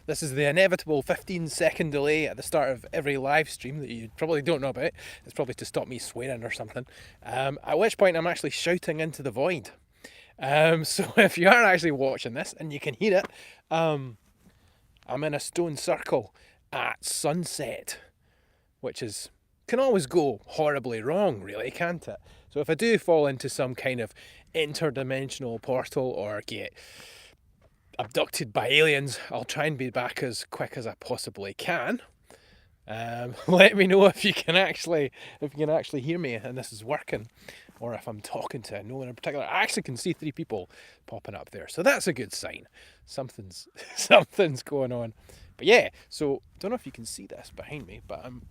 This is the inevitable 15-second delay at the start of every live stream that you probably don't know about. It's probably to stop me swearing or something. At which point I'm actually shouting into the void. So if you are actually watching this and you can hear it, I'm in a stone circle at sunset, which can always go horribly wrong, really, can't it? So if I do fall into some kind of interdimensional portal or get abducted by aliens, I'll try and be back as quick as I possibly can. Let me know if you can actually hear me and this is working, or if I'm talking to no one in particular. I actually can see 3 people popping up there, so that's a good sign. Something's going on. But yeah, so don't know if you can see this behind me, but I'm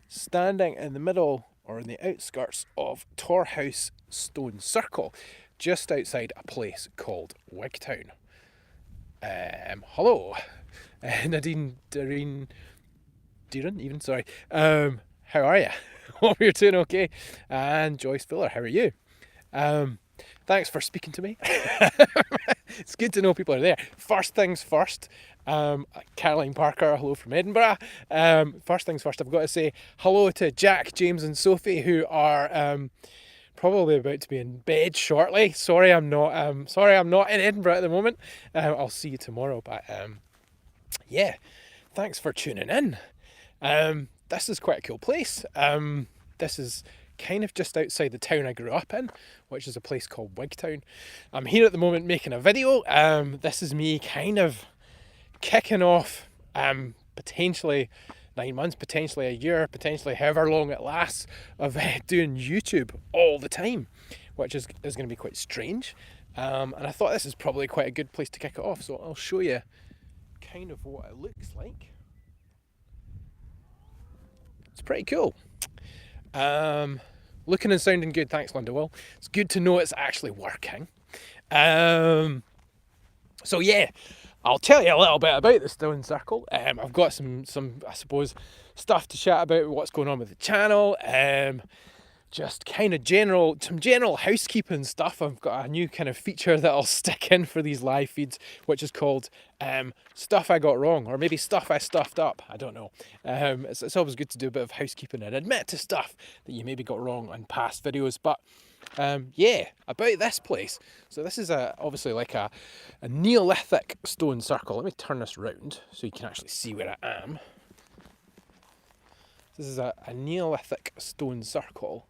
standing in the middle or in the outskirts of Torhouse Stone Circle, just outside a place called Wigtown. Hello, Nadine, Doreen, even, sorry. How are you? Hope you're doing okay. And Joyce Fuller, how are you? Thanks for speaking to me. It's good to know people are there. First things first, Caroline Parker, hello from Edinburgh. First things first, I've got to say hello to Jack, James and Sophie, who are probably about to be in bed shortly. Sorry I'm not in Edinburgh at the moment. I'll see you tomorrow, but yeah, thanks for tuning in. This is quite a cool place. This is kind of just outside the town I grew up in, which is a place called Wigtown. I'm here at the moment making a video. This is me kind of kicking off potentially 9 months, potentially a year, potentially however long it lasts, of doing YouTube all the time, which is going to be quite strange. And I thought this is probably quite a good place to kick it off, so I'll show you kind of what it looks like. It's pretty cool. Looking and sounding good, thanks Linda Will. It's good to know it's actually working. So yeah, I'll tell you a little bit about the Stone Circle. I've got some I suppose stuff to chat about, what's going on with the channel. Just kind of some general housekeeping stuff. I've got a new kind of feature that I'll stick in for these live feeds, which is called Stuff I Got Wrong, or maybe Stuff I Stuffed Up. I don't know. It's always good to do a bit of housekeeping and admit to stuff that you maybe got wrong on past videos. But yeah, about this place. So this is obviously like a Neolithic stone circle. Let me turn this round so you can actually see where I am. This is a Neolithic stone circle.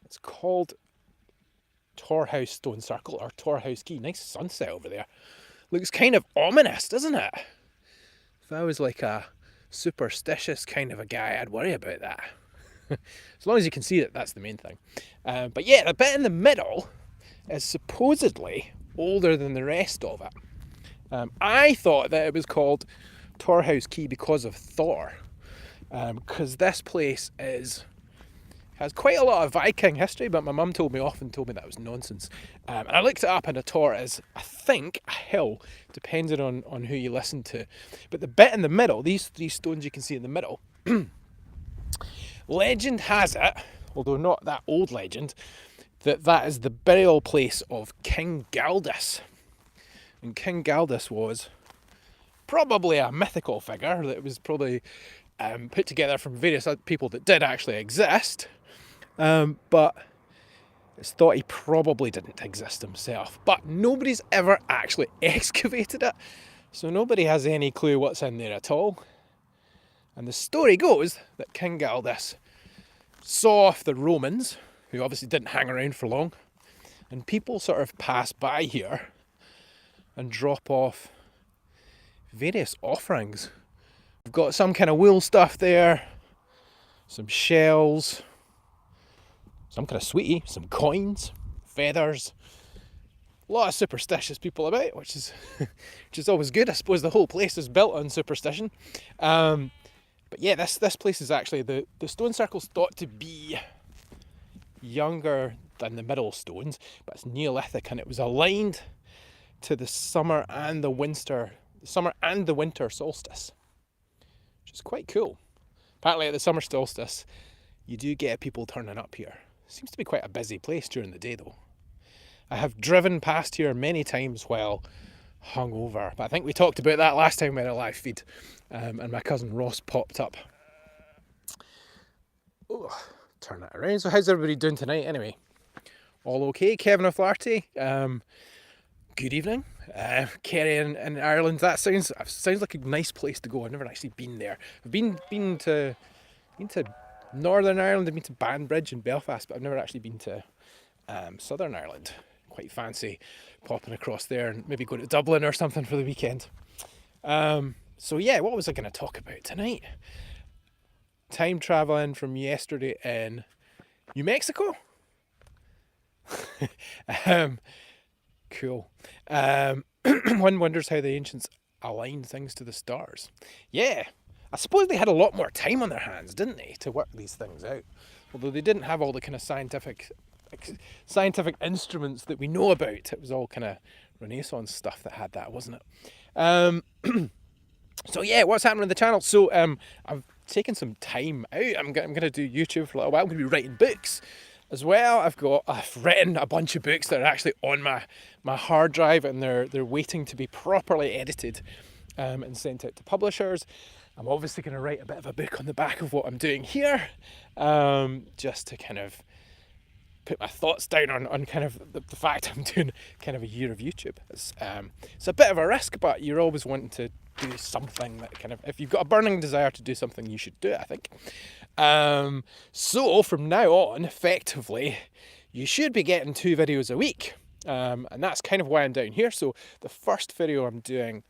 It's called Torhouse Stone Circle, or Torhouse Quay. Nice sunset over there. Looks kind of ominous, doesn't it? If I was like a superstitious kind of a guy, I'd worry about that. As long as you can see it, that's the main thing. But yeah, the bit in the middle is supposedly older than the rest of it. I thought that it was called Torhouse Quay because of Thor. Because this place has quite a lot of Viking history, but my mum told me that was nonsense. And I looked it up, and a tor is, I think, a hill, depending on who you listen to. But the bit in the middle, these 3 stones you can see in the middle, legend has it, although not that old legend, that is the burial place of King Galdus. And King Galdus was probably a mythical figure that was probably put together from various other people that did actually exist. But it's thought he probably didn't exist himself. But nobody's ever actually excavated it, so nobody has any clue what's in there at all. And the story goes that King Galdus saw off the Romans, who obviously didn't hang around for long, and people sort of pass by here and drop off various offerings. We've got some kind of wool stuff there, some shells, some kind of sweetie, some coins, feathers. A lot of superstitious people about, which is always good. I suppose the whole place is built on superstition. But yeah, this place is actually, the stone circle's thought to be younger than the middle stones, but it's Neolithic, and it was aligned to the summer and the winter solstice, which is quite cool. Apparently at the summer solstice, you do get people turning up here. Seems to be quite a busy place during the day though. I have driven past here many times while hungover. But I think we talked about that last time we had a live feed, and my cousin Ross popped up. Oh, turn that around. So how's everybody doing tonight anyway? All okay? Kevin O'Flaherty, good evening. Kerry in Ireland, that sounds like a nice place to go. I've never actually been there. I've been to Northern Ireland, I've been to Banbridge and Belfast, but I've never actually been to Southern Ireland. Quite fancy popping across there and maybe going to Dublin or something for the weekend. So yeah, what was I going to talk about tonight? Time traveling from yesterday in New Mexico. Cool. One wonders how the ancients aligned things to the stars. Yeah, I suppose they had a lot more time on their hands, didn't they, to work these things out? Although they didn't have all the kind of scientific instruments that we know about. It was all kind of Renaissance stuff that had that, wasn't it? So yeah, what's happening with the channel? So I've taken some time out. I'm going to do YouTube for a little while. I'm going to be writing books as well. I've written a bunch of books that are actually on my hard drive, and they're waiting to be properly edited and sent out to publishers. I'm obviously going to write a bit of a book on the back of what I'm doing here, just to kind of put my thoughts down on kind of the fact I'm doing kind of a year of YouTube. It's a bit of a risk, but you're always wanting to do something that kind of, if you've got a burning desire to do something, you should do it, I think. So from now on, effectively, you should be getting 2 videos a week. And that's kind of why I'm down here. So the first video I'm doing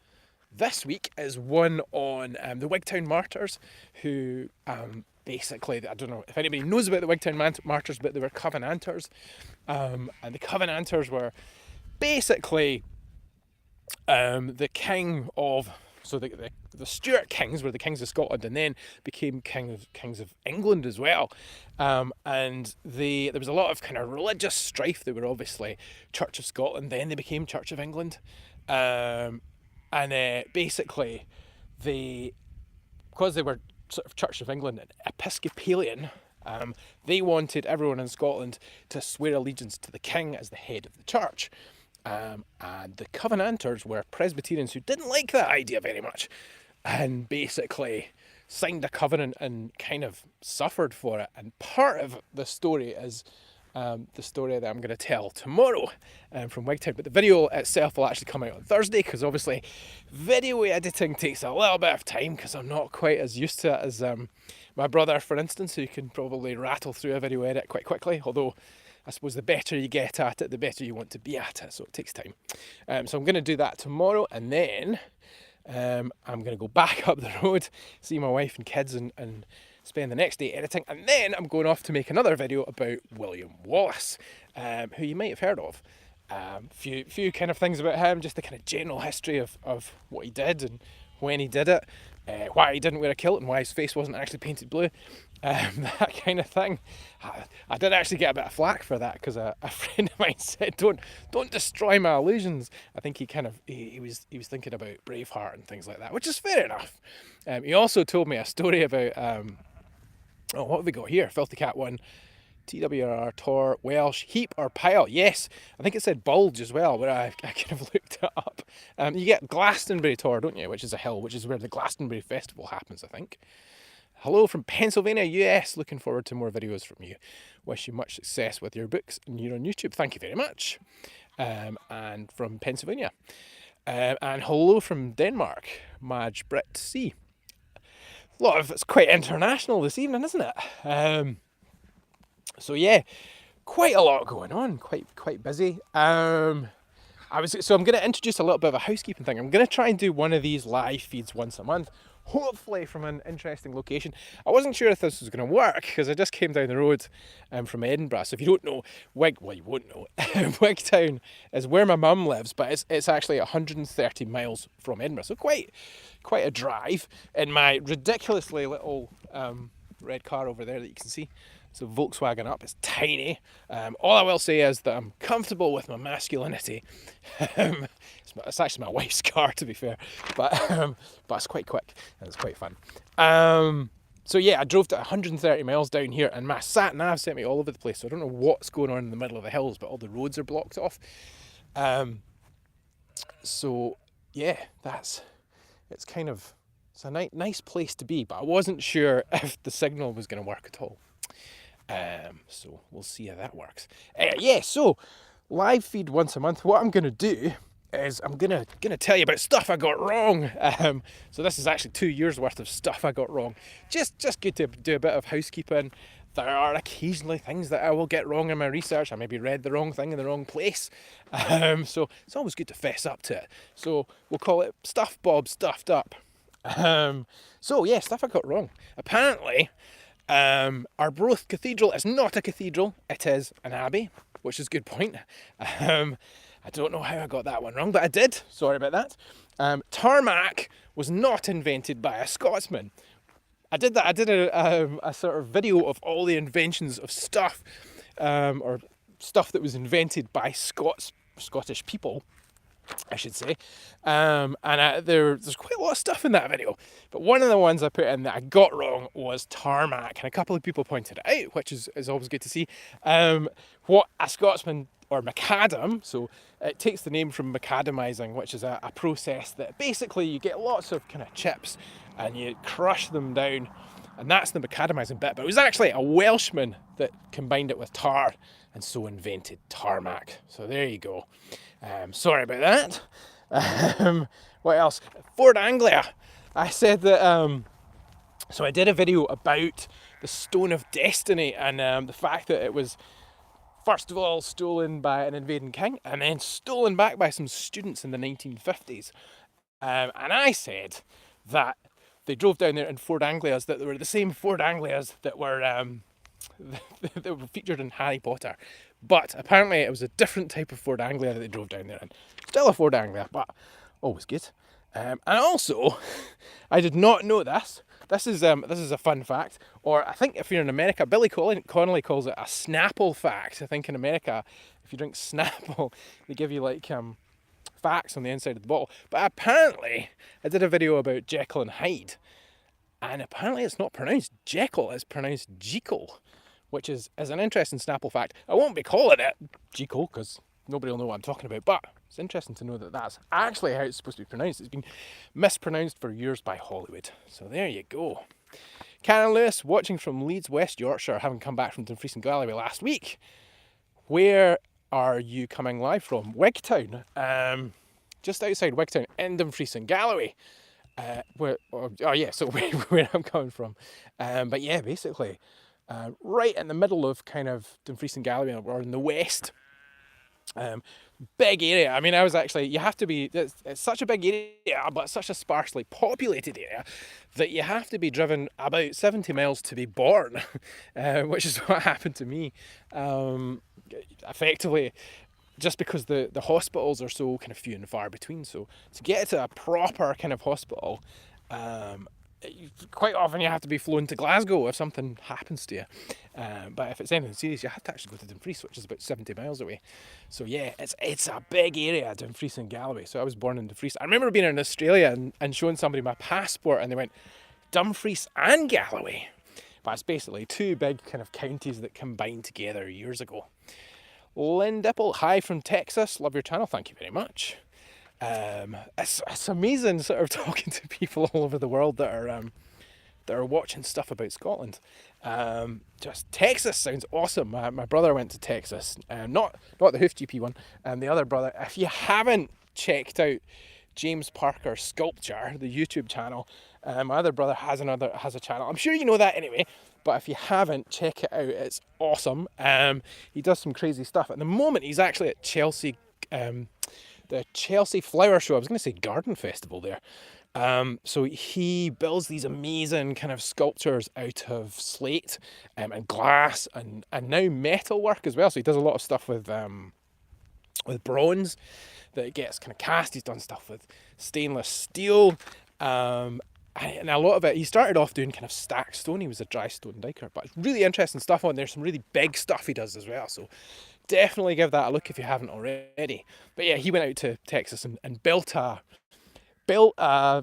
this week is one on the Wigtown martyrs, who basically, I don't know if anybody knows about the Wigtown martyrs, but they were Covenanters. And the Covenanters were basically the king of, so the Stuart kings were the kings of Scotland, and then became kings of England as well. And there was a lot of kind of religious strife. They were obviously Church of Scotland, then they became Church of England. Basically, because they were sort of Church of England and Episcopalian, they wanted everyone in Scotland to swear allegiance to the king as the head of the church. And the Covenanters were Presbyterians who didn't like that idea very much, and basically signed a covenant and kind of suffered for it. And part of the story is the story that I'm going to tell tomorrow from Wigtown. But the video itself will actually come out on Thursday, because obviously video editing takes a little bit of time, because I'm not quite as used to it as my brother, for instance, who can probably rattle through a video edit quite quickly. Although I suppose the better you get at it, the better you want to be at it, so it takes time. So I'm going to do that tomorrow, and then I'm going to go back up the road, see my wife and kids, and spend the next day editing, and then I'm going off to make another video about William Wallace, who you might have heard of. Few kind of things about him, just the kind of general history of what he did and when he did it, why he didn't wear a kilt and why his face wasn't actually painted blue, that kind of thing. I did actually get a bit of flack for that, because a friend of mine said, don't destroy my illusions. I think he was thinking about Braveheart and things like that, which is fair enough. He also told me a story about what have we got here? Filthy Cat 1, TWR, Tor, Welsh, Heap or Pile. Yes, I think it said Bulge as well, where I kind of looked it up. You get Glastonbury Tor, don't you? Which is a hill, which is where the Glastonbury Festival happens, I think. Hello from Pennsylvania, US. Looking forward to more videos from you. Wish you much success with your books and you're on YouTube. Thank you very much. And from Pennsylvania. And hello from Denmark, Madge Britt C. It's quite international this evening, isn't it? So yeah, quite a lot going on, quite busy. I'm going to introduce a little bit of a housekeeping thing. I'm going to try and do one of these live feeds once a month, hopefully from an interesting location. I wasn't sure if this was going to work, because I just came down the road from Edinburgh. So if you don't know, you won't know, Wigtown is where my mum lives, but it's actually 130 miles from Edinburgh. So quite a drive in my ridiculously little red car over there that you can see. It's a Volkswagen Up. It's tiny. All I will say is that I'm comfortable with my masculinity. It's actually my wife's car, to be fair, but it's quite quick and it's quite fun. So yeah, I drove to 130 miles down here, and my sat nav sent me all over the place. So I don't know what's going on in the middle of the hills, but all the roads are blocked off. So yeah, it's a nice place to be, but I wasn't sure if the signal was going to work at all. So we'll see how that works. So live feed once a month. What I'm going to do is I'm gonna tell you about stuff I got wrong. So this is actually 2 years worth of stuff I got wrong. Just good to do a bit of housekeeping. There are occasionally things that I will get wrong in my research. I maybe read the wrong thing in the wrong place. So it's always good to fess up to it. So we'll call it Stuff Bob Stuffed Up. So yeah, stuff I got wrong. Apparently, Arbroath Cathedral is not a cathedral. It is an abbey, which is a good point. I don't know how I got that one wrong, but I did. Sorry about that. Tarmac was not invented by a Scotsman. I did a sort of video of all the inventions of stuff, or stuff that was invented by Scottish people, I should say. There's quite a lot of stuff in that video. But one of the ones I put in that I got wrong was tarmac. And a couple of people pointed it out, which is always good to see. What a Scotsman, or macadam, so it takes the name from macadamizing, which is a process that basically you get lots of kind of chips and you crush them down. And that's the macadamizing bit. But it was actually a Welshman that combined it with tar and so invented tarmac. So there you go. Sorry about that. What else? Ford Anglia. I said that, so I did a video about the Stone of Destiny and the fact that it was, first of all, stolen by an invading king and then stolen back by some students in the 1950s. And I said that they drove down there in Ford Anglias that they were the same Ford Anglias that were that were featured in Harry Potter. But apparently it was a different type of Ford Anglia that they drove down there in. Still a Ford Anglia, but always good. And also, I did not know this. This is a fun fact, or I think if you're in America, Billy Connolly calls it a Snapple fact. I think in America, if you drink Snapple, they give you like facts on the inside of the bottle. But apparently, I did a video about Jekyll and Hyde, and apparently it's not pronounced Jekyll, it's pronounced Jekyll, which is an interesting Snapple fact. I won't be calling it Jekyll because nobody will know what I'm talking about, but it's interesting to know that that's actually how it's supposed to be pronounced. It's been mispronounced for years by Hollywood. So there you go. Karen Lewis, watching from Leeds, West Yorkshire, having come back from Dumfries and Galloway last week. Where are you coming live from? Wigtown. Just outside Wigtown in Dumfries and Galloway. Where I'm coming from. But yeah, basically, right in the middle of kind of Dumfries and Galloway, or in the west. Big area. I mean, you have to be, it's such a big area, but such a sparsely populated area that you have to be driven about 70 miles to be born, which is what happened to me. Effectively, just because the hospitals are so kind of few and far between. So to get to a proper kind of hospital, quite often you have to be flown to Glasgow if something happens to you. But if it's anything serious, you have to actually go to Dumfries, which is about 70 miles away. So yeah, it's a big area, Dumfries and Galloway. So I was born in Dumfries. I remember being in Australia and showing somebody my passport and they went, Dumfries and Galloway. But it's basically two big kind of counties that combined together years ago. Lynn Dipple, hi from Texas. Love your channel, thank you very much. It's amazing sort of talking to people all over the world that are watching stuff about Scotland. Just Texas sounds awesome. My brother went to Texas, not the Hoof GP one, and the other brother. If you haven't checked out James Parker Sculpture, the YouTube channel, my other brother has a channel. I'm sure you know that anyway, but if you haven't, check it out. It's awesome. He does some crazy stuff. At the moment, he's actually at Chelsea. The Chelsea Flower Show. I was going to say Garden Festival there. So he builds these amazing kind of sculptures out of slate and glass and now metal work as well. So he does a lot of stuff with bronze that gets kind of cast. He's done stuff with stainless steel. And a lot of it, he started off doing kind of stacked stone. He was a dry stone diker, but it's really interesting stuff on there. Some really big stuff he does as well. So definitely give that a look if you haven't already. But yeah, he went out to Texas and built a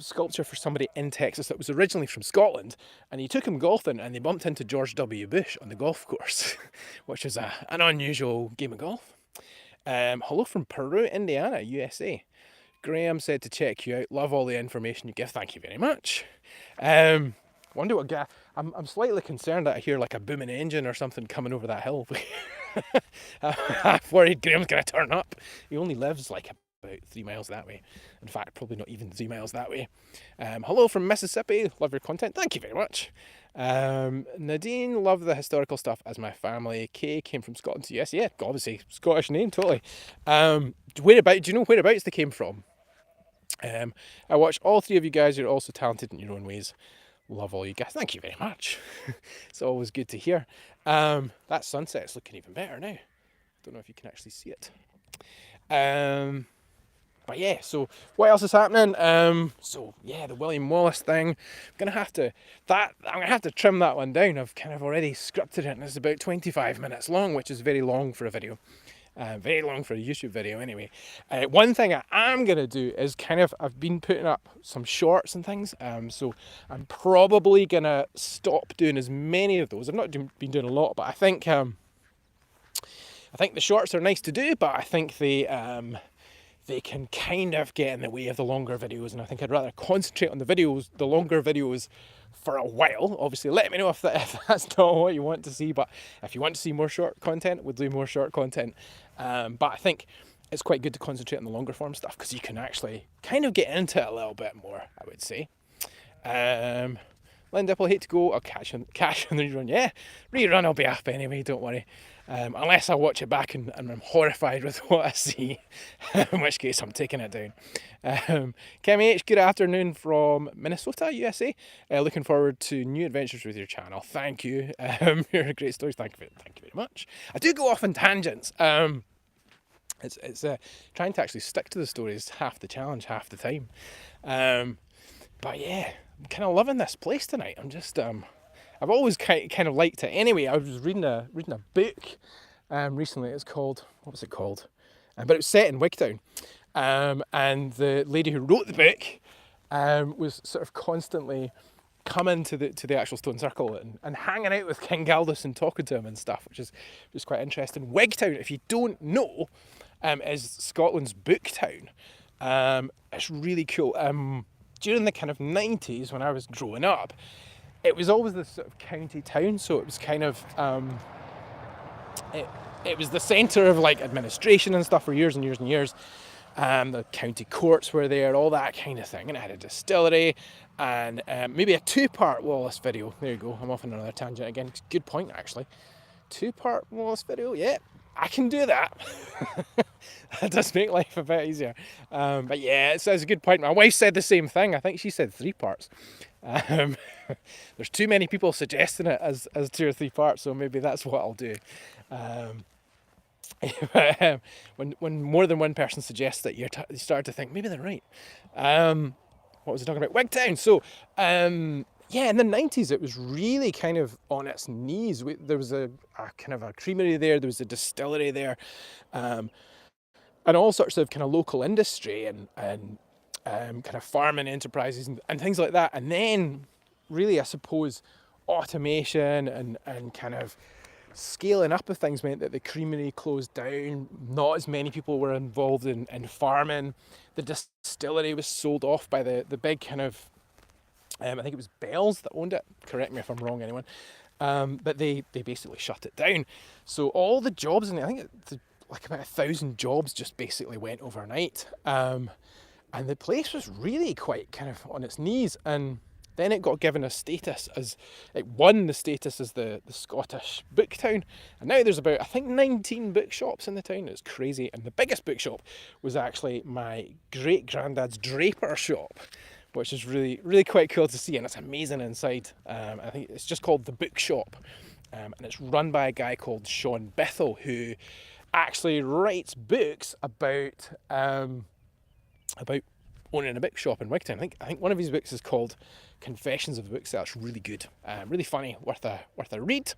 sculpture for somebody in Texas that was originally from Scotland, and he took him golfing and they bumped into George W. Bush on the golf course, which is an unusual game of golf. Hello from Peru, Indiana, USA. Graham said to check you out. Love all the information you give. Thank you very much. Wonder what guy. I'm slightly concerned that I hear like a booming engine or something coming over that hill. I'm worried Graham's going to turn up. He only lives like about 3 miles that way. In fact, probably not even 3 miles that way. Hello from Mississippi. Love your content. Thank you very much. Nadine, love the historical stuff as my family. Kay came from Scotland. Yes, yeah, obviously Scottish name, totally. Do you know whereabouts they came from? I watch all 3 of you guys. You're also talented in your own ways. Love all you guys. Thank you very much. It's always good to hear. That sunset's looking even better now. Don't know if you can actually see it. But yeah, so what else is happening? So yeah, the William Wallace thing. I'm gonna have to trim that one down. I've kind of already scripted it, and it's about 25 minutes long, which is very long for a video. Very long for a YouTube video anyway. One thing I am going to do is I've been putting up some shorts and things, so I'm probably going to stop doing as many of those. I've not been doing a lot, but I think the shorts are nice to do, but I think they can kind of get in the way of the longer videos, and I think I'd rather concentrate on the longer videos for a while. Obviously, let me know if that's not what you want to see, but if you want to see more short content, we'll do more short content. But I think it's quite good to concentrate on the longer form stuff because you can actually kind of get into it a little bit more, I would say. Lynn Dipple, hate to go. I'll catch on the rerun. Yeah, rerun will be up anyway, don't worry. Unless I watch it back and I'm horrified with what I see, in which case I'm taking it down. Kemi H, good afternoon from Minnesota, USA. Looking forward to new adventures with your channel. Thank you. You're a great stories. Thank you very much. I do go off on tangents. It's trying to actually stick to the stories half the challenge, half the time. But yeah, I'm kind of loving this place tonight. I'm just I've always kind of liked it. Anyway, I was reading a book recently. It's called, what was it called? But it was set in Wigtown. And the lady who wrote the book was sort of constantly coming to the actual stone circle and hanging out with King Galdus and talking to him and stuff, which is quite interesting. Wigtown, if you don't know, is Scotland's book town. It's really cool. During the kind of 90s when I was growing up, it was always this sort of county town, so it was kind of it was the centre of like administration and stuff for years and years and years. The county courts were there, all that kind of thing, and it had a distillery and maybe a 2-part Wallace video. There you go, I'm off on another tangent again. Good point, actually. 2-part Wallace video, yeah, I can do that. That does make life a bit easier. But yeah, it's a good point. My wife said the same thing. I think she said 3 parts. There's too many people suggesting it as 2 or 3 parts, so maybe that's what I'll do. When more than one person suggests it, you start to think maybe they're right. What was I talking about? Wigtown. So yeah, in the 90s it was really kind of on its knees. There was a kind of a creamery there was a distillery there, and all sorts of kind of local industry and kind of farming enterprises and things like that. And then really, I suppose, automation and kind of scaling up of things meant that the creamery closed down. Not as many people were involved in farming. The distillery was sold off by the big kind of, I think it was Bell's that owned it. Correct me if I'm wrong, anyone. But they basically shut it down. So all the jobs, and I think it's like about 1,000 jobs just basically went overnight. And the place was really quite kind of on its knees. And then it got given a status as, it won the status as the Scottish book town. And now there's about, I think, 19 bookshops in the town. It's crazy. And the biggest bookshop was actually my great-granddad's draper shop, which is really, really quite cool to see. And it's amazing inside. I think it's just called The Bookshop. And it's run by a guy called Sean Bethel, who actually writes books about owning a bookshop in Wigtown. I think one of his books is called Confessions of the Bookseller. It's really good, really funny, worth a read.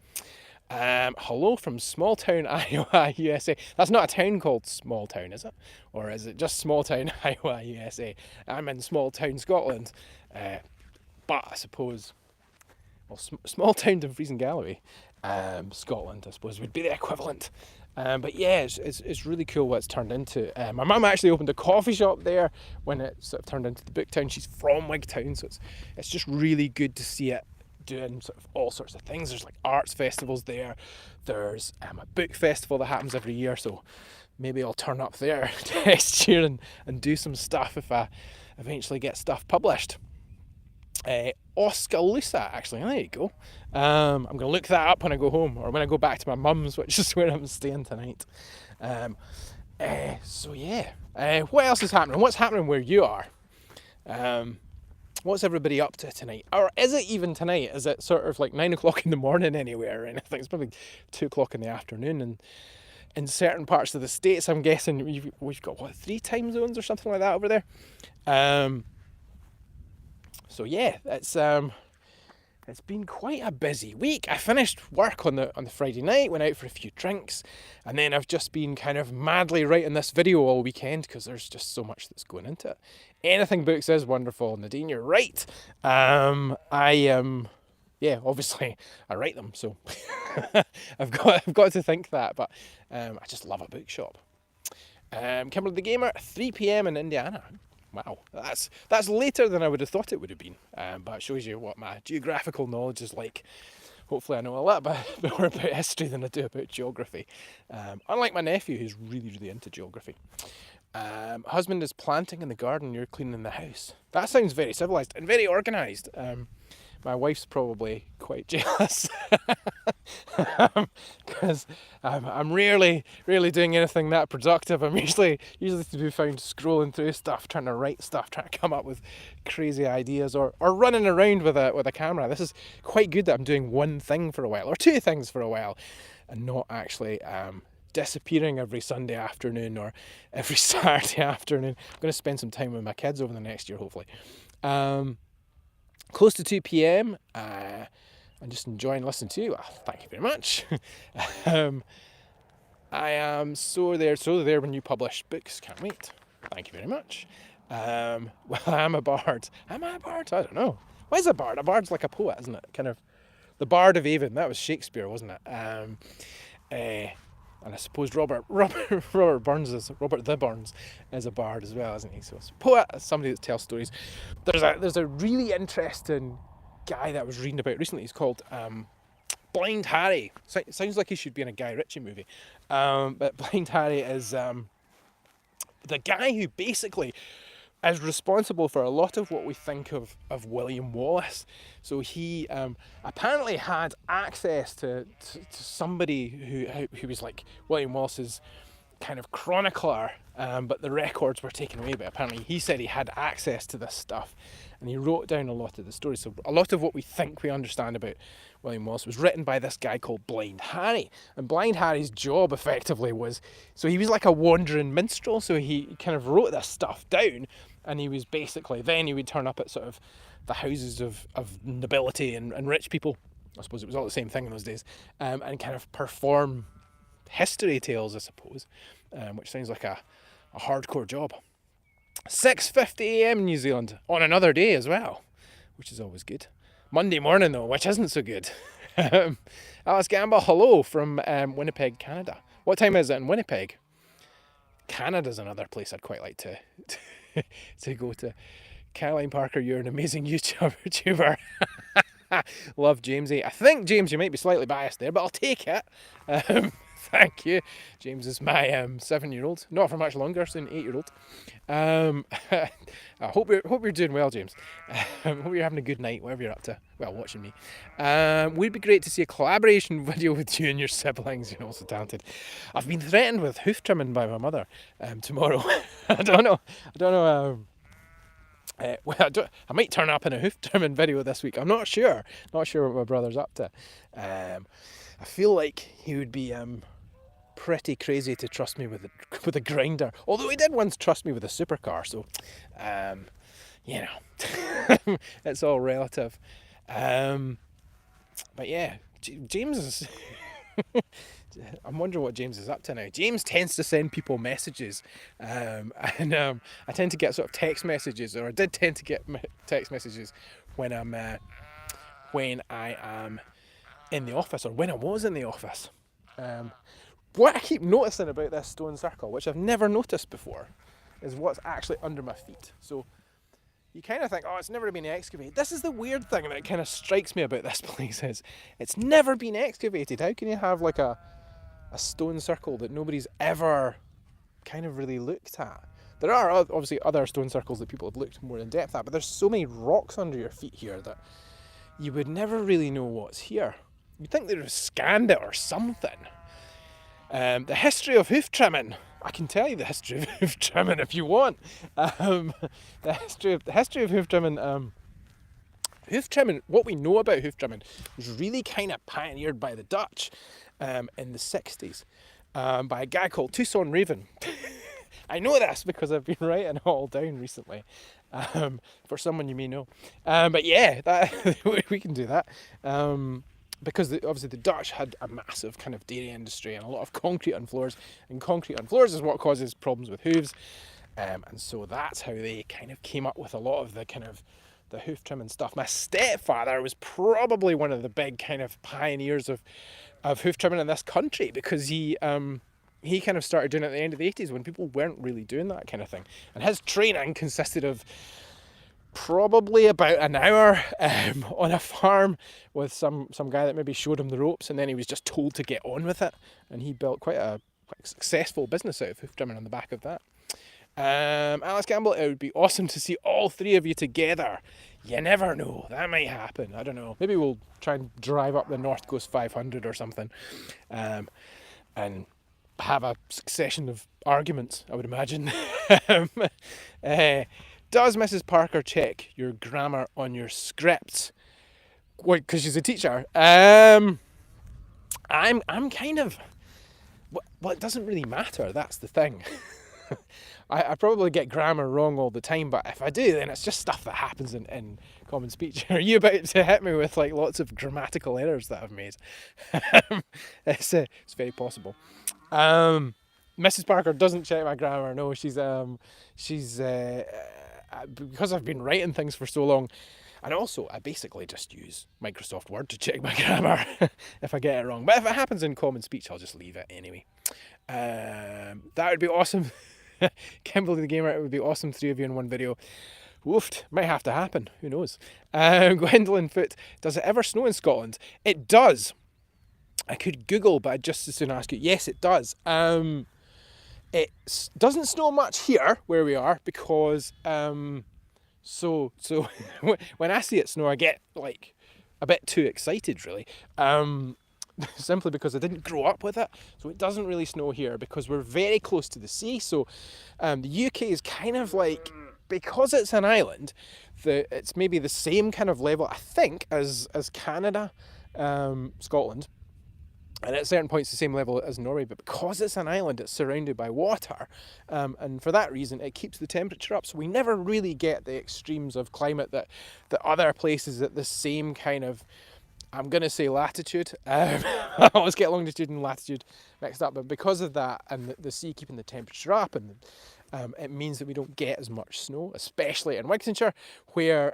Hello from small town Iowa, USA. That's not a town called Small Town, is it? Or is it just small town Iowa, USA? I'm in small town Scotland, but I suppose, well, small town Dumfries and Galloway, Scotland, I suppose, would be the equivalent. But yeah, it's really cool what it's turned into. My mum actually opened a coffee shop there when it sort of turned into the Booktown. She's from Wigtown, so it's just really good to see it doing sort of all sorts of things. There's like arts festivals there. There's a book festival that happens every year, so maybe I'll turn up there next year and do some stuff if I eventually get stuff published. Oskaloosa, actually, there you go. I'm going to look that up when I go home, or when I go back to my mum's, which is where I'm staying tonight. So yeah, what else is happening? What's happening where you are? What's everybody up to tonight? Or is it even tonight? Is it sort of like 9 o'clock in the morning anywhere or anything? It's probably 2 o'clock in the afternoon, and in certain parts of the States, I'm guessing we've got, 3 time zones or something like that over there? So yeah, it's been quite a busy week. I finished work on the Friday night, went out for a few drinks, and then I've just been kind of madly writing this video all weekend because there's just so much that's going into it. Anything books is wonderful, Nadine, you're right. Obviously I write them, so I've got to think that, but I just love a bookshop. Kimberly the Gamer, 3 p.m. in Indiana. Wow, that's later than I would have thought it would have been, but it shows you what my geographical knowledge is like. Hopefully I know a little bit more about history than I do about geography, unlike my nephew who's really, really into geography. Husband is planting in the garden, you're cleaning the house. That sounds very civilised and very organised. My wife's probably quite jealous because I'm rarely doing anything that productive. I'm usually to be found scrolling through stuff, trying to write stuff, trying to come up with crazy ideas, or running around with a camera. This is quite good that I'm doing one thing for a while, or 2 things for a while, and not actually disappearing every Sunday afternoon or every Saturday afternoon. I'm going to spend some time with my kids over the next year, hopefully. Close to 2 p.m. I'm just enjoying listening to you. Thank you very much. I am so there when you publish books. Can't wait. Thank you very much. Well, I'm a bard. Am I a bard? I don't know. What is a bard? A bard's like a poet, isn't it? Kind of the Bard of Avon. That was Shakespeare, wasn't it? And I suppose Robert the Burns is a bard as well, isn't he? So it's a poet, somebody that tells stories. There's a really interesting guy that I was reading about recently. He's called Blind Harry. Sounds like he should be in a Guy Ritchie movie. But Blind Harry is the guy who basically is responsible for a lot of what we think of William Wallace. So he apparently had access to somebody who was like William Wallace's kind of chronicler, but the records were taken away. But apparently he said he had access to this stuff, and he wrote down a lot of the stories. So a lot of what we think we understand about William Wallace was written by this guy called Blind Harry. And Blind Harry's job effectively was, so he was like a wandering minstrel, so he kind of wrote this stuff down, and he was basically, then he would turn up at sort of the houses of nobility and rich people, I suppose it was all the same thing in those days, and kind of perform history tales, I suppose, which sounds like a hardcore job. 6:50 a.m. New Zealand on another day as well, which is always good. Monday morning though, which isn't so good. Alice Gamble, hello from Winnipeg, Canada. What time is it in Winnipeg? Canada's another place I'd quite like to go to. Caroline Parker, you're an amazing YouTuber. Love Jamesy. I think, James, you might be slightly biased there, but I'll take it. Thank you. James is my 7-year-old. Not for much longer, soon 8-year-old. I hope you're doing well, James. Hope you're having a good night, whatever you're up to. Well, watching me. Would be great to see a collaboration video with you and your siblings. You're also talented. I've been threatened with hoof trimming by my mother tomorrow. I don't know. I might turn up in a hoof trimming video this week. I'm not sure. Not sure what my brother's up to. I feel like he would be pretty crazy to trust me with a grinder. Although he did once trust me with a supercar, so it's all relative. But yeah, James is. I'm wondering what James is up to now. James tends to send people messages, and I tend to get sort of text messages, or I did tend to get text messages when I am in the office, or when I was in the office. what I keep noticing about this stone circle, which I've never noticed before, is what's actually under my feet. So you kind of think, oh, it's never been excavated. This is the weird thing that kind of strikes me about this place is it's never been excavated. How can you have like a stone circle that nobody's ever kind of really looked at? There are obviously other stone circles that people have looked more in depth at, but there's so many rocks under your feet here that you would never really know what's here. You'd think they'd have scanned it or something. The history of hoof trimming. I can tell you the history of hoof trimming if you want. The history of hoof trimming. Hoof trimming. What we know about hoof trimming was really kind of pioneered by the Dutch in the 60s by a guy called Toussaint Raven. I know this because I've been writing it all down recently. For someone you may know. But yeah, we can do that. Because obviously the Dutch had a massive kind of dairy industry and a lot of concrete on floors, and concrete on floors is what causes problems with hooves, and so that's how they kind of came up with a lot of the kind of the hoof trimming stuff. My stepfather was probably one of the big kind of pioneers of hoof trimming in this country, because he kind of started doing it at the end of the 80s when people weren't really doing that kind of thing, and his training consisted of probably about an hour on a farm with some guy that maybe showed him the ropes, and then he was just told to get on with it, and he built quite a successful business out of hoof trimming on the back of that. Alice Campbell, it would be awesome to see all three of you together. You never know, that might happen. I don't know, maybe we'll try and drive up the North Coast 500 or something, and have a succession of arguments, I would imagine. Does Mrs. Parker check your grammar on your scripts? Because she's a teacher. I'm kind of... Well, it doesn't really matter, that's the thing. I probably get grammar wrong all the time, but if I do, then it's just stuff that happens in common speech. Are you about to hit me with like lots of grammatical errors that I've made? It's very possible. Mrs. Parker doesn't check my grammar. No, she's because I've been writing things for so long, and also I basically just use Microsoft Word to check my grammar if I get it wrong. But if it happens in common speech, I'll just leave it anyway. That would be awesome. Kimberly the Gamer, it would be awesome, 3 of you in one video. Woofed, might have to happen, who knows. Gwendolyn Foot, does it ever snow in Scotland? It does. I could Google, but I'd just as soon ask you. Yes, it does. It doesn't snow much here where we are, because so when I see it snow, I get like a bit too excited, really. Simply because I didn't grow up with it, so it doesn't really snow here because we're very close to the sea. So the UK is kind of like, because it's an island, it's maybe the same kind of level, I think, as Canada, Scotland. And at certain points the same level as Norway, but because it's an island, it's surrounded by water, and for that reason it keeps the temperature up, so we never really get the extremes of climate that other places at the same kind of, I'm going to say latitude, I always get longitude and latitude mixed up, but because of that and the sea keeping the temperature up, and it means that we don't get as much snow, especially in Wigtownshire, where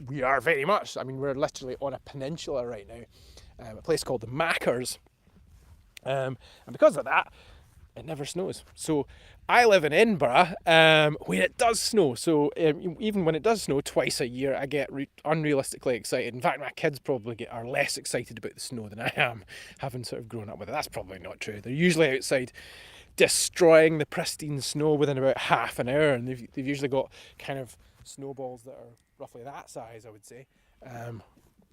we are very much, I mean, we're literally on a peninsula right now. A place called the Mackers, and because of that, it never snows. So I live in Edinburgh, where it does snow. So even when it does snow twice a year, I get unrealistically excited. In fact, my kids probably are less excited about the snow than I am, having sort of grown up with it. That's probably not true. They're usually outside destroying the pristine snow within about half an hour, and they've usually got kind of snowballs that are roughly that size, I would say,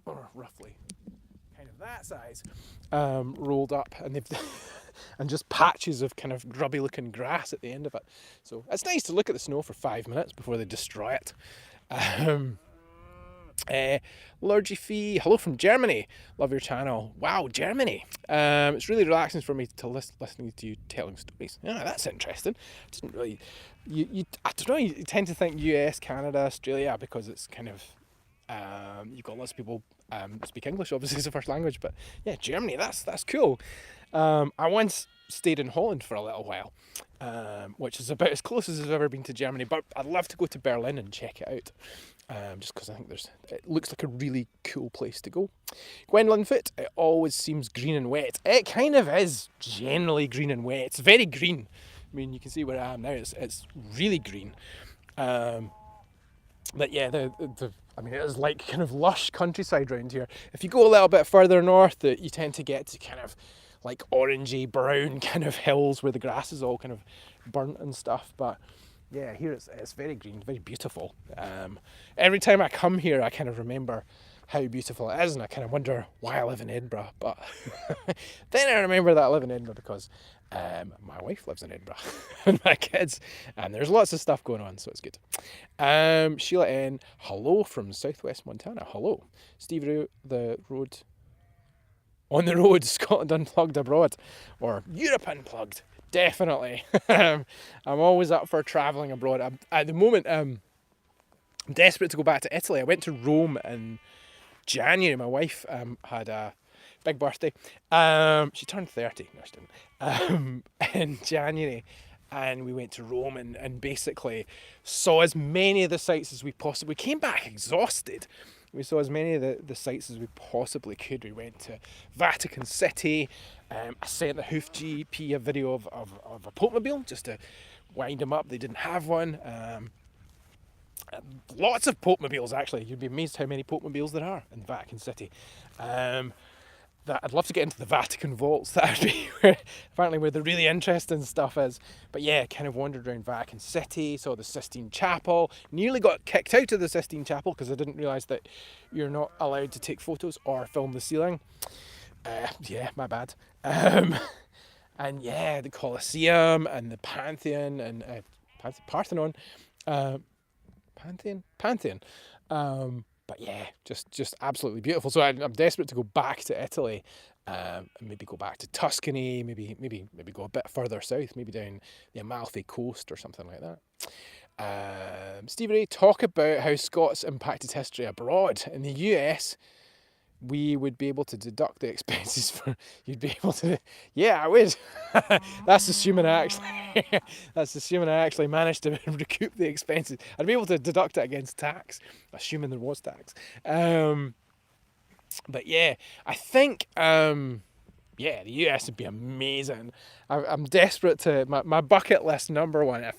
or roughly kind of that size, rolled up, and they've and just patches of kind of grubby looking grass at the end of it. So it's nice to look at the snow for 5 minutes before they destroy it. Lurgy Fee, hello from Germany, love your channel. Wow, Germany. It's really relaxing for me to listening to you telling stories. Yeah, that's interesting. I didn't really, I don't know, you tend to think US, Canada, Australia, because it's kind of, you've got lots of people speak English obviously as a first language, but yeah, Germany, that's cool. I once stayed in Holland for a little while, which is about as close as I've ever been to Germany, but I'd love to go to Berlin and check it out. just because I think it looks like a really cool place to go. Gwendolyn Foot, it always seems green and wet. It kind of is generally green and wet. It's very green. I mean, you can see where I am now. It's really green. But yeah, I mean, it is like kind of lush countryside around here. If you go a little bit further north, you tend to get to kind of like orangey brown kind of hills where the grass is all kind of burnt and stuff. But yeah, here it's very green, very beautiful. Every time I come here, I kind of remember how beautiful it is, and I kind of wonder why I live in Edinburgh. But then I remember that I live in Edinburgh because my wife lives in Edinburgh and my kids, and there's lots of stuff going on, so it's good. Sheila N, hello from southwest Montana. Hello. Steve Rue, on the road, Scotland Unplugged abroad, or Europe Unplugged. Definitely. I'm always up for travelling abroad. At the moment, I'm desperate to go back to Italy. I went to Rome in January. My wife had a big birthday. She turned 30. No, she didn't. In January. And we went to Rome and basically saw as many of the sites as we possibly... We came back exhausted. We saw as many of the sites as we possibly could. We went to Vatican City. I sent the Hoof GP a video of a Popemobile just to wind them up. They didn't have one. Lots of Popemobiles, actually. You'd be amazed how many Popemobiles there are in Vatican City. I'd love to get into the Vatican vaults. That would be apparently where the really interesting stuff is. But yeah, kind of wandered around Vatican City, saw the Sistine Chapel, nearly got kicked out of the Sistine Chapel because I didn't realise that you're not allowed to take photos or film the ceiling. Yeah, my bad. And yeah, the Colosseum and the Pantheon and Parthenon. Pantheon. But yeah, just absolutely beautiful. So I'm desperate to go back to Italy, and maybe go back to Tuscany, maybe go a bit further south, maybe down the Amalfi Coast or something like that. Steve Ray, talk about how Scots impacted history abroad. In the US, we would be able to deduct the expenses for... You'd be able to... Yeah, I would. That's assuming I actually managed to recoup the expenses. I'd be able to deduct it against tax, assuming there was tax. But yeah, I think... the US would be amazing. I'm desperate to... My bucket list number one, if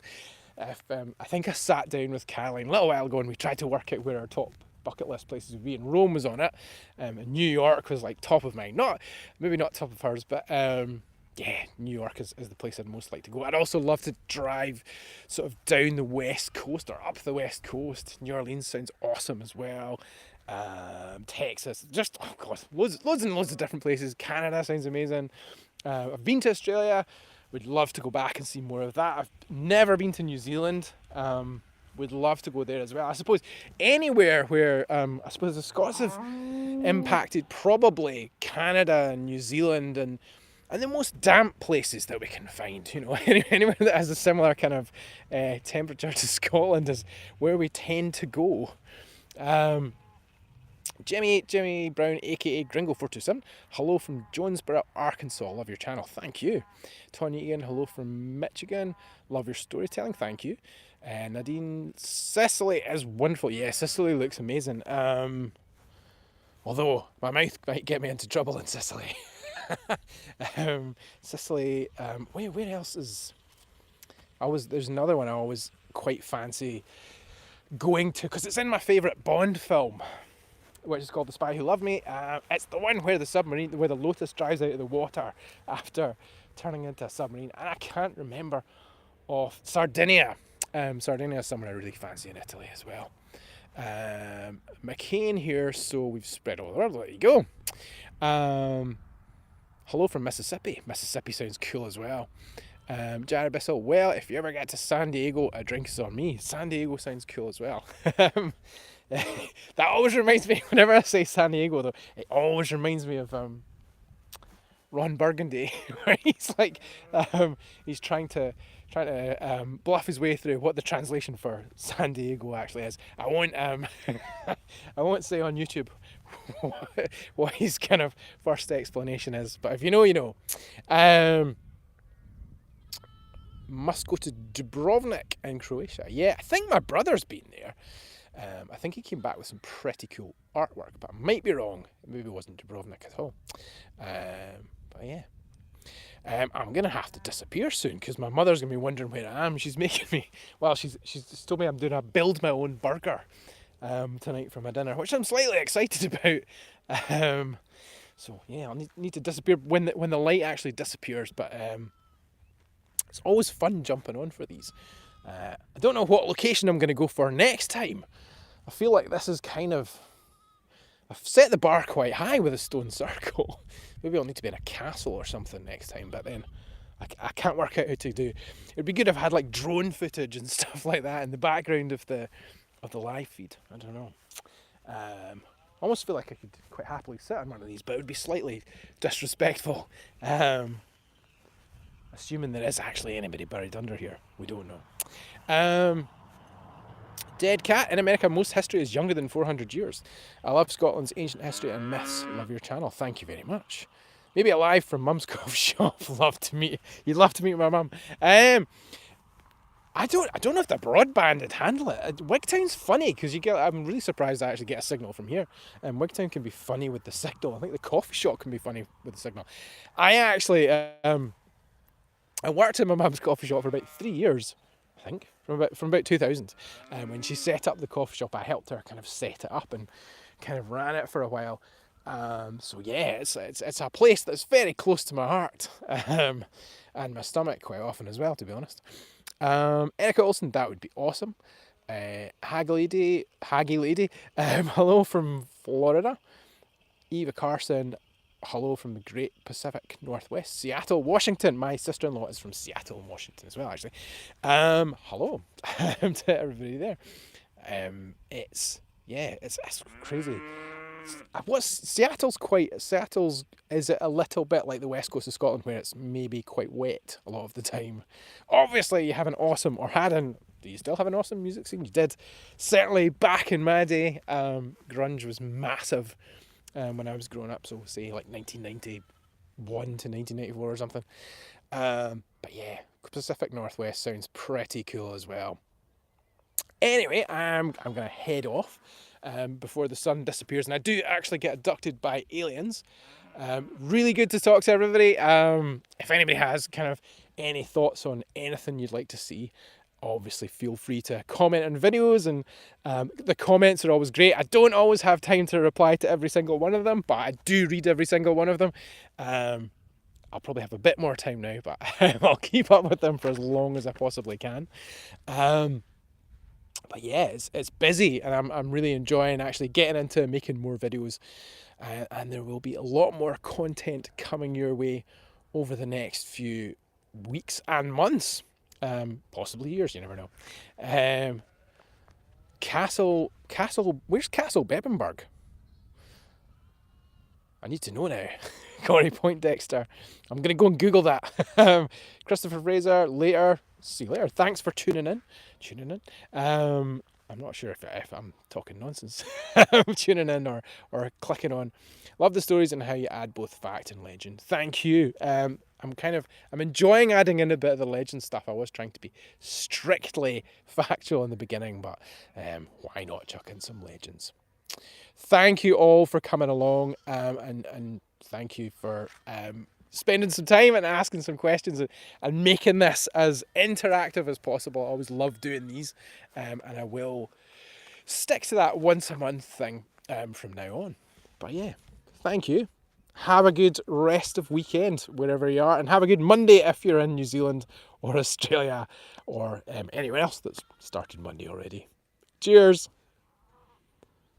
I think I sat down with Caroline a little while ago and we tried to work out where our top bucket list places would be, and Rome was on it, and New York was like top of mind. Maybe not top of hers, but yeah, New York is the place I'd most like to go. I'd also love to drive sort of down the west coast or up the west coast. New Orleans sounds awesome as well. Texas, just oh god, loads and loads of different places. Canada sounds amazing. I've been to Australia. Would love to go back and see more of that. I've never been to New Zealand. Would love to go there as well. I suppose anywhere where I suppose the Scots have impacted, probably Canada and New Zealand and the most damp places that we can find. You know, anywhere that has a similar kind of temperature to Scotland is where we tend to go. Jimmy Brown, aka Gringo427, hello from Jonesboro, Arkansas. Love your channel, thank you. Tonya Ian, hello from Michigan. Love your storytelling, thank you. Nadine, Sicily is wonderful. Yeah, Sicily looks amazing. Although my mouth might get me into trouble in Sicily. Sicily. Where else is? There's another one I always quite fancy going to because it's in my favourite Bond film, which is called The Spy Who Loved Me. It's the one where the Lotus drives out of the water after turning into a submarine, and I can't remember of Sardinia. Sardinia is somewhere I really fancy in Italy as well. McCain here, so we've spread all the world. There you go. Hello from Mississippi. Mississippi sounds cool as well. Jared Bissell, well, if you ever get to San Diego, a drink is on me. San Diego sounds cool as well. That always reminds me, whenever I say San Diego though, it always reminds me of Ron Burgundy, where he's like, he's trying to bluff his way through what the translation for San Diego actually is. I won't I won't say on YouTube what his kind of first explanation is, but if you know, you know. Must go to Dubrovnik in Croatia. Yeah, I think my brother's been there. I think he came back with some pretty cool artwork, but I might be wrong. Maybe it wasn't Dubrovnik at all. But yeah. I'm going to have to disappear soon because my mother's going to be wondering where I am. She's making me, well, she's told me I'm doing a build my own burger tonight for my dinner, which I'm slightly excited about. So yeah, I'll need to disappear when the light actually disappears, but it's always fun jumping on for these. I don't know what location I'm going to go for next time. I feel like this is kind of, I've set the bar quite high with a stone circle. Maybe I'll need to be in a castle or something next time, but then I can't work out how to do. It'd be good if I had like drone footage and stuff like that in the background of the live feed. I don't know. I almost feel like I could quite happily sit on one of these, but it would be slightly disrespectful. Assuming there is actually anybody buried under here. We don't know. Dead Cat. In America, most history is younger than 400 years. I love Scotland's ancient history and myths. Love your channel. Thank you very much. Maybe a live from Mum's coffee shop. You'd love to meet my mum. I don't know if the broadband would handle it. Wigtown's funny because I'm really surprised I actually get a signal from here. And Wigtown can be funny with the signal. I think the coffee shop can be funny with the signal. I actually I worked in my mum's coffee shop for about 3 years. I think, from about 2000. When she set up the coffee shop, I helped her kind of set it up and kind of ran it for a while. So yeah, it's a place that's very close to my heart and my stomach quite often as well, to be honest. Erica Olsen, that would be awesome. Haggy Lady, hello from Florida. Eva Carson, hello from the Great Pacific Northwest, Seattle, Washington. My sister-in-law is from Seattle, Washington as well, actually. Hello to everybody there. It's crazy. Seattle's is it a little bit like the west coast of Scotland where it's maybe quite wet a lot of the time. Obviously you have an awesome, do you still have an awesome music scene? You did. Certainly back in my day, grunge was massive. When I was growing up, so say like 1991 to 1994 or something. But yeah, Pacific Northwest sounds pretty cool as well. Anyway, I'm going to head off before the sun disappears, and I do actually get abducted by aliens. Really good to talk to everybody. If anybody has kind of any thoughts on anything you'd like to see, obviously feel free to comment on videos, and the comments are always great. I don't always have time to reply to every single one of them, but I do read every single one of them. I'll probably have a bit more time now, but I'll keep up with them for as long as I possibly can. But yeah, it's busy, and I'm really enjoying actually getting into making more videos, and there will be a lot more content coming your way over the next few weeks and months. Possibly years, you never know. Castle, where's Castle Bebenberg? I need to know now. Corey Poindexter. I'm going to go and Google that. Christopher Fraser, later. See you later. Thanks for tuning in. I'm not sure if I'm talking nonsense. Tuning in or clicking on. Love the stories and how you add both fact and legend. Thank you. I'm enjoying adding in a bit of the legend stuff. I was trying to be strictly factual in the beginning, but why not chuck in some legends? Thank you all for coming along, and thank you for spending some time and asking some questions and making this as interactive as possible. I always love doing these, and I will stick to that once a month thing from now on. But yeah, thank you. Have a good rest of weekend wherever you are, and have a good Monday if you're in New Zealand or Australia or anywhere else that's started Monday already. Cheers.